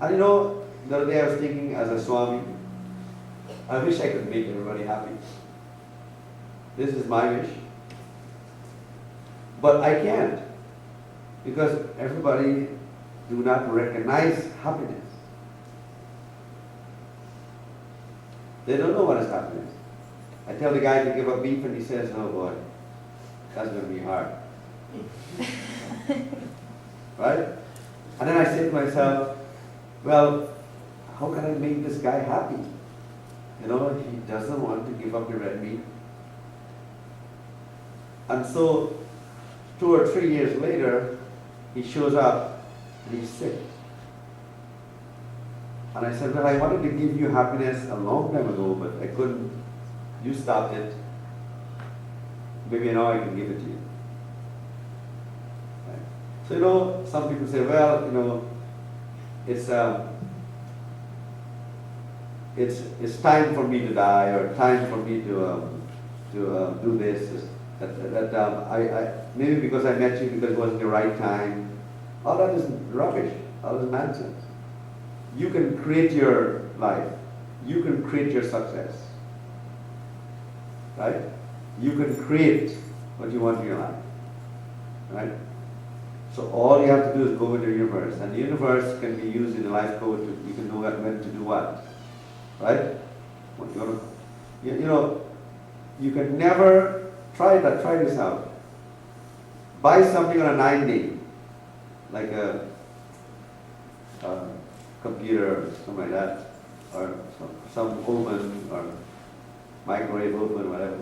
And you know, the other day I was thinking as a Swami, I wish I could make everybody happy. This is my wish. But I can't, because everybody do not recognize happiness. They don't know what is happiness. I tell the guy to give up beef and he says, oh boy, that's going to be hard. Right? And then I say to myself, well, how can I make this guy happy? You know, he doesn't want to give up the red meat. And so, 2 or 3 years later, he shows up and he's sick. And I said, well, I wanted to give you happiness a long time ago, but I couldn't. You stopped it. Maybe now I can give it to you. Right? So, you know, some people say, well, you know, it's time for me to die, or time for me to do this. Maybe because I met you because it wasn't the right time. All that is rubbish. All that is nonsense. You can create your life. You can create your success. Right? You can create what you want in your life. Right? So all you have to do is go into the universe. And the universe can be used in the life code to, you can know when to do what. Right? You know, you can never try this out. Buy something on a 9-day, like a computer or something like that, or some oven or microwave oven, whatever.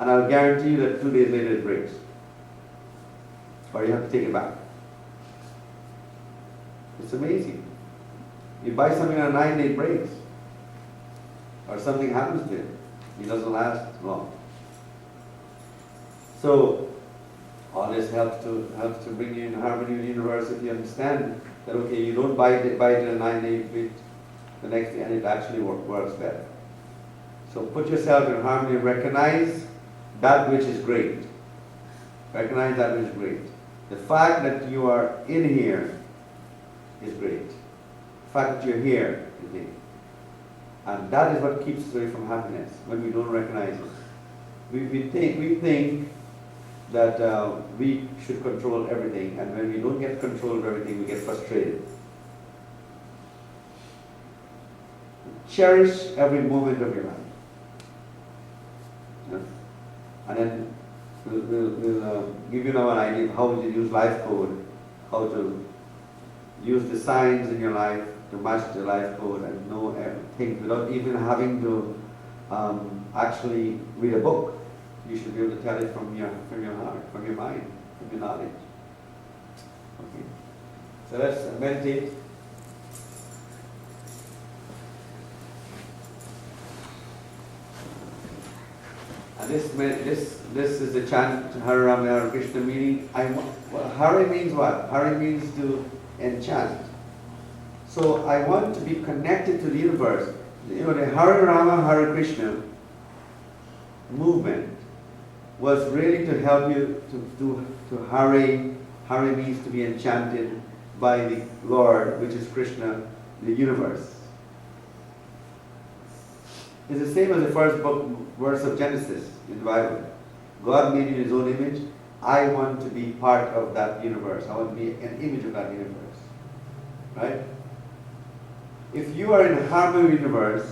And I'll guarantee you that 2 days later it breaks. Or you have to take it back. It's amazing. You buy something on a 9-day, it breaks. Or something happens to it. It doesn't last long. So all this helps to bring you in harmony with the universe if you understand that, okay, you don't buy it in a 9-day, the next day, and it actually works better. So put yourself in harmony, recognize that which is great. Recognize that which is great. The fact that you are in here is great. The fact that you're here is great. And that is what keeps us away from happiness, when we don't recognize it. We think that we should control everything, and when we don't get control of everything, we get frustrated. Cherish every moment of your life. Yeah? And then we'll give you now an idea of how to use life code, how to use the signs in your life to match the life code and know things without even having to actually read a book. You should be able to tell it from your heart, from your mind, from your knowledge. Okay. So let's meditate. And this is the chant Hare Rama Hare Krishna, meaning Hare means what? Hare means to enchant. So I want to be connected to the universe. You know, the Hare Rama Hare Krishna movement was really to help you to Hare. Hare means to be enchanted by the Lord, which is Krishna, the universe. It's the same as the first verse of Genesis in the Bible. God made you in His own image. I want to be part of that universe. I want to be an image of that universe. Right? If you are in a harmony with the universe,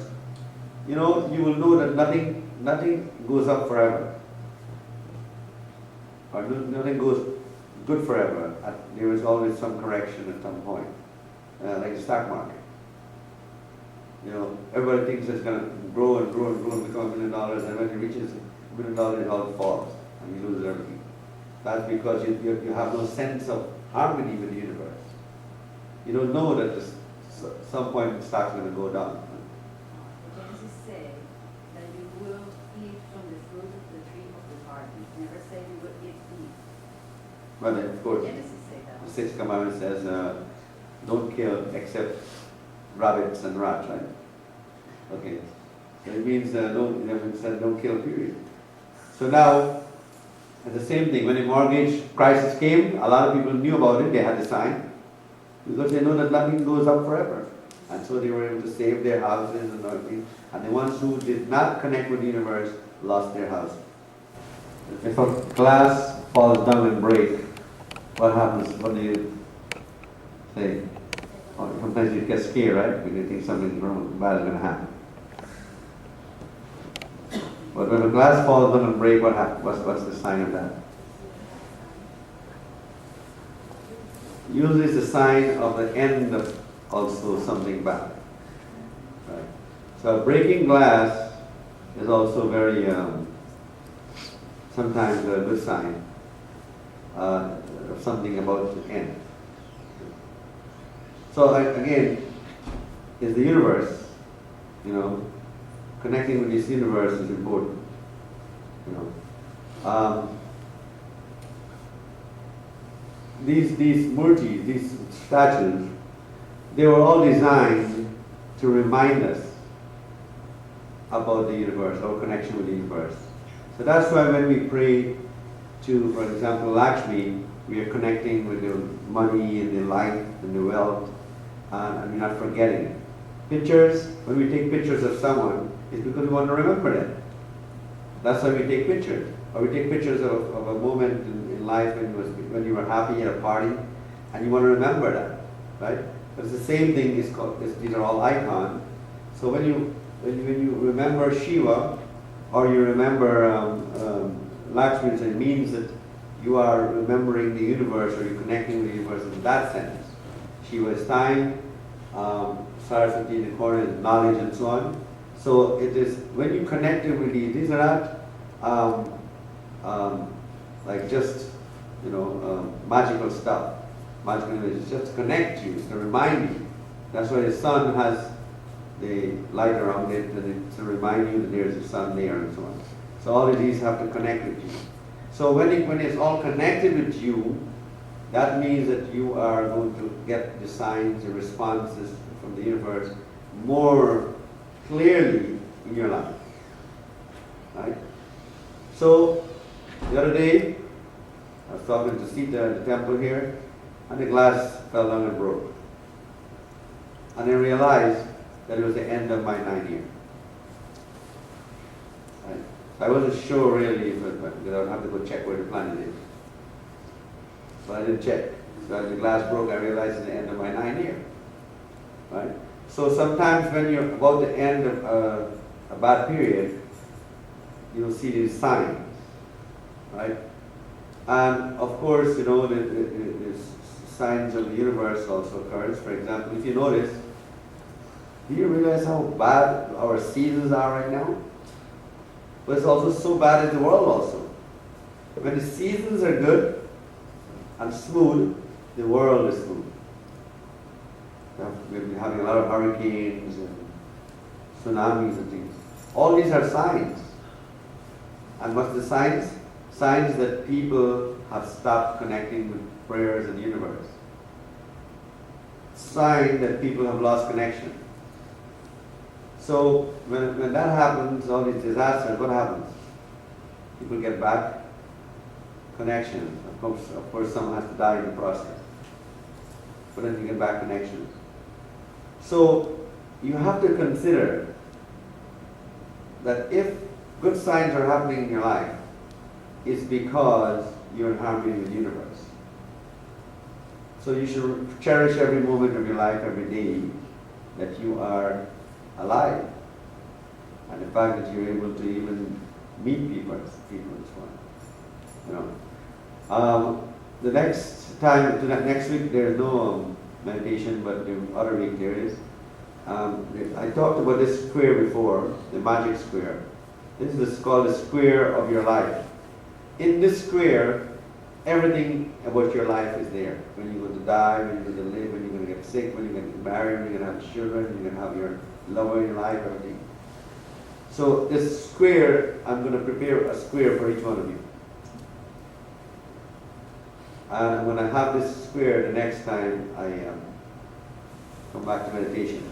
you know, you will know that nothing goes up forever. Or nothing goes good forever. There is always some correction at some point. Like the stock market. You know, everybody thinks it's going to grow and grow and grow and become $1 million, and when it reaches $1 million, it all falls and you lose everything. That's because you have no sense of harmony with the universe. You don't know that at some point the stock's going to go down. Genesis say that you will eat from the fruit of the tree of the garden. Never say you will eat meat. Well, then, of course, Genesis say that. the sixth commandment says, don't kill except rabbits and rats, right? Okay. So it means it never said don't kill, period. So now, it's the same thing. When the mortgage crisis came, a lot of people knew about it. They had the sign. Because they know that nothing goes up forever. And so they were able to save their houses and everything. And the ones who did not connect with the universe lost their house. If a glass falls down and breaks, what happens? What do you say? Or sometimes you get scared, right? Because you think something wrong, bad is going to happen. But when a glass falls down and breaks, what happens? What's the sign of that? Usually it's a sign of the end of also something bad. Right? So breaking glass is also very, sometimes a good sign of something about to end. So again, is the universe, connecting with this universe is important. These murtis, these statues, they were all designed to remind us about the universe, our connection with the universe. So that's why when we pray to, for example, Lakshmi, we are connecting with the money and the life and the wealth, and we're not forgetting it. Pictures, when we take pictures of someone, it's because we want to remember them. That's why we take pictures. Or we take pictures of a moment in life when you were happy at a party, and you want to remember that, right? But it's the same thing. These are all icons. So when you remember Shiva, or you remember Lakshmi, it means that you are remembering the universe, or you're connecting with the universe in that sense. Shiva is time, Saraswati in the corner is knowledge, and so on. So it is when you connect with these are not like just magical stuff. Magical images just to connect you, to remind you. That's why the sun has the light around it, and it's to remind you that there's a sun there, and so on. So all of these have to connect with you. So when it's all connected with you, that means that you are going to get the signs, the responses from the universe more clearly in your life. Right? So the other day, I was talking to Sita at the temple here, and the glass fell down and broke. And I realized that it was the end of my 9th year. Right? So I wasn't sure really, because I would have to go check where the planet is. So I didn't check. So as the glass broke, I realized it's the end of my 9th year. Right? So sometimes when you're about the end of a bad period, you'll see these signs. Right? And of course, the signs of the universe also occurs. For example, if you notice, do you realize how bad our seasons are right now? But it's also so bad in the world also. When the seasons are good and smooth, the world is smooth. We've been having a lot of hurricanes and tsunamis and things. All these are signs. And what's the signs? Signs that people have stopped connecting with prayers and the universe. Sign that people have lost connection. So when that happens, all these disasters, what happens? People get back connection. Of course, someone has to die in the process. But then you get back connection. So you have to consider that if good signs are happening in your life, it's because you're in harmony with the universe. So you should cherish every moment of your life, every day, that you are alive. And the fact that you're able to even meet people is fun. The next week there's no meditation, but the other week there is. I talked about this square before, the magic square. This is called the square of your life. In this square, everything about your life is there. When you're going to die, when you're going to live, when you're going to get sick, when you're going to get married, when you're going to have children, when you're going to have your lover in your life, everything. So this square, I'm going to prepare a square for each one of you. And I'm going to have this square the next time I come back to meditation.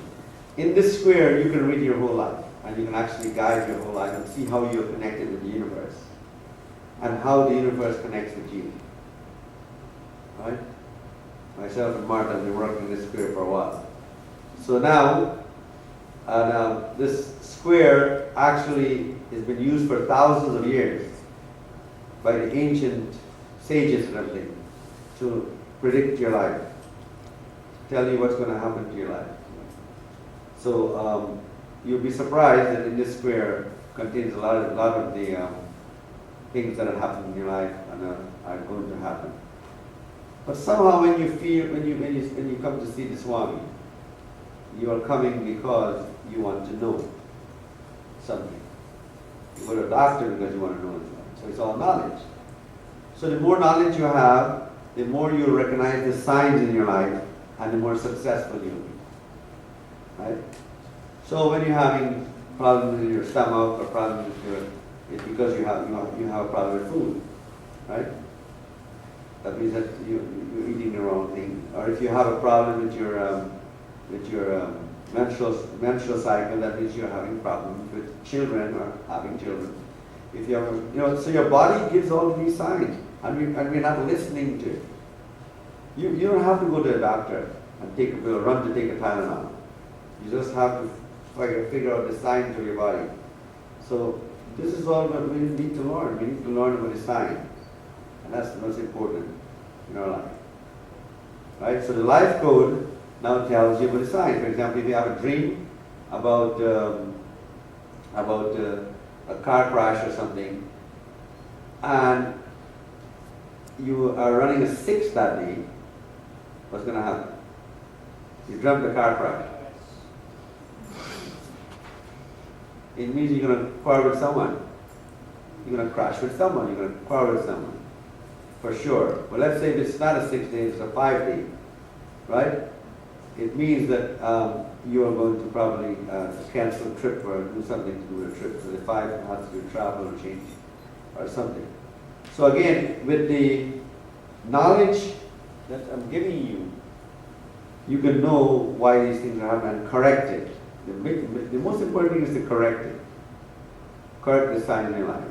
In this square, you can read your whole life, and you can actually guide your whole life and see how you're connected with the universe, and how the universe connects with you. Right? Myself and Martha have been working this square for a while. So now, this square actually has been used for thousands of years by the ancient sages and everything to predict your life, tell you what's going to happen to your life. So you'll be surprised that in this square contains a lot of the things that have happened in your life and are going to happen. But somehow when you come to see the Swami, you are coming because you want to know something. You go to a doctor because you want to know something. So it's all knowledge. So the more knowledge you have, the more you recognize the signs in your life and the more successful you'll be. Right? So when you're having problems in your stomach or problems with your, it's because you have a problem with food. Right? That means that you're eating the wrong thing. Or if you have a problem with your menstrual cycle, that means you're having problems with children or having children. If you have, so your body gives all of these signs, and we're not listening to it. You don't have to go to a doctor and take a pill, run to take a Tylenol. You just have to figure out the signs of your body. So this is all that we need to learn. We need to learn about the sign, and that's the most important in our life. Right? So the life code now tells you about the sign. For example, if you have a dream about a car crash or something, and you are running a 6 that day, what's going to happen? You dreamt a car crash. It means you're going to quarrel with someone. You're going to crash with someone. You're going to quarrel with someone. For sure. But let's say it's not a 6 day, it's a 5 day. Right? It means that you are going to probably cancel a trip or do something to do with a trip. So the 5 has to be travel or change or something. So again, with the knowledge that I'm giving you, you can know why these things are happening and correct it. The most important thing is to correct it. Correct the sign in your life.